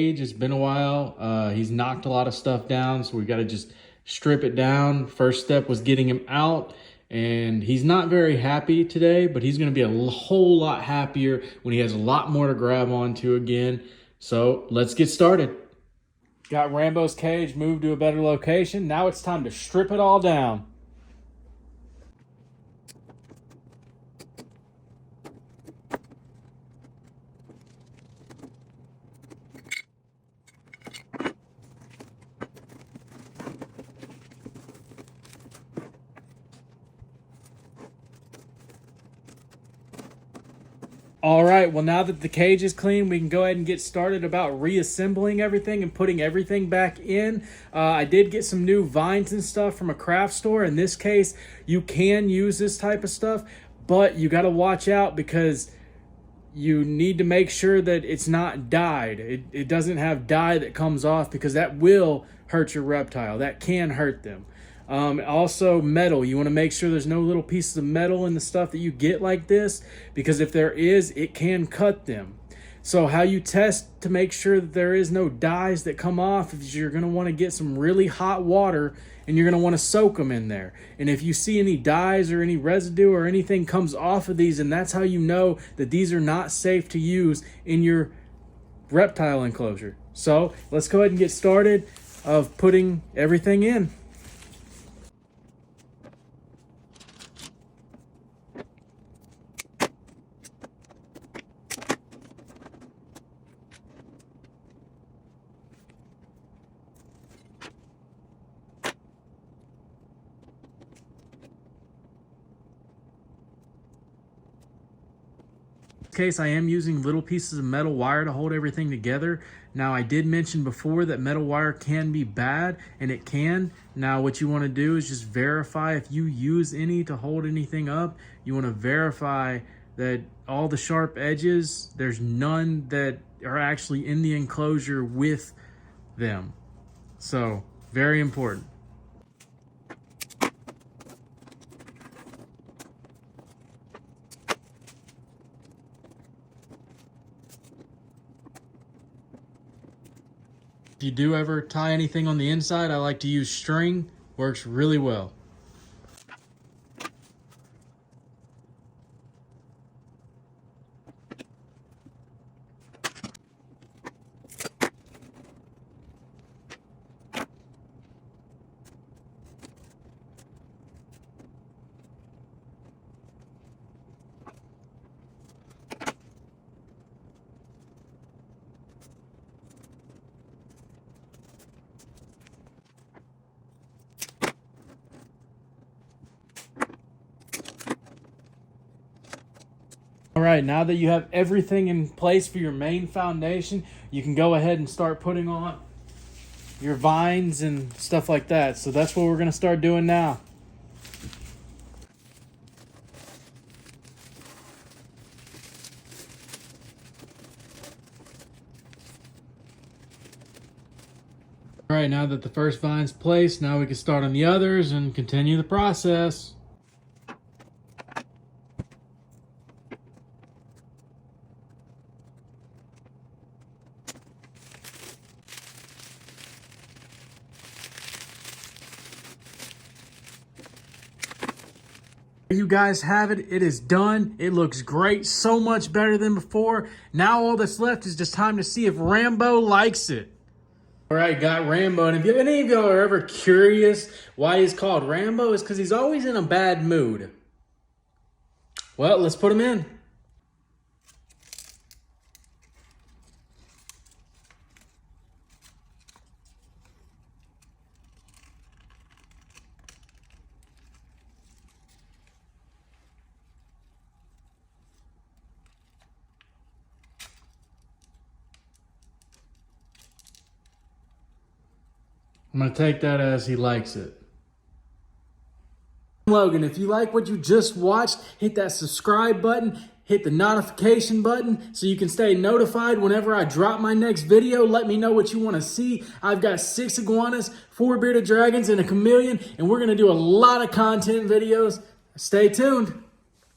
cage. It's been a while. He's knocked a lot of stuff down, so we got to just strip it down. First step was getting him out, and he's not very happy today, but he's going to be a whole lot happier when he has a lot more to grab onto again. So let's get started. Got Rambo's cage moved to a better location. Now it's time to strip it all down. All right, well, now that the cage is clean, we can go ahead and get started about reassembling everything and putting everything back in. I did get some new vines and stuff from a craft store. In this case, you can use this type of stuff, but you got to watch out because you need to make sure that it's not dyed. It doesn't have dye that comes off because that will hurt your reptile. That can hurt them. Also metal, you want to make sure there's no little pieces of metal in the stuff that you get like this, because if there is, it can cut them. So how you test to make sure that there is no dyes that come off is you're going to want to get some really hot water and you're going to want to soak them in there. And if you see any dyes or any residue or anything comes off of these, and that's how you know that these are not safe to use in your reptile enclosure. So let's go ahead and get started of putting everything in. Case I am using little pieces of metal wire to hold everything together. Now I did mention before that metal wire can be bad, and it can. Now what you want to do is just verify if you use any to hold anything up. You want to verify that all the sharp edges, there's none that are actually in the enclosure with them. So very important. If you do ever tie anything on the inside, I like to use string. Works really well. All right, now that you have everything in place for your main foundation, you can go ahead and start putting on your vines and stuff like that. So that's what we're going to start doing now. All right, now that the first vine's placed, now we can start on the others and continue the process. You guys have it. It is done. It looks great. So much better than before. Now all that's left is just time to see if Rambo likes it. All right, got Rambo. And if any of y'all are ever curious why he's called Rambo, it's because he's always in a bad mood. Well, let's put him in. I'm going to take that as he likes it. Logan, if you like what you just watched, hit that subscribe button, hit the notification button so you can stay notified whenever I drop my next video. Let me know what you want to see. I've got 6 iguanas, 4 bearded dragons, and a chameleon, and we're going to do a lot of content videos. Stay tuned.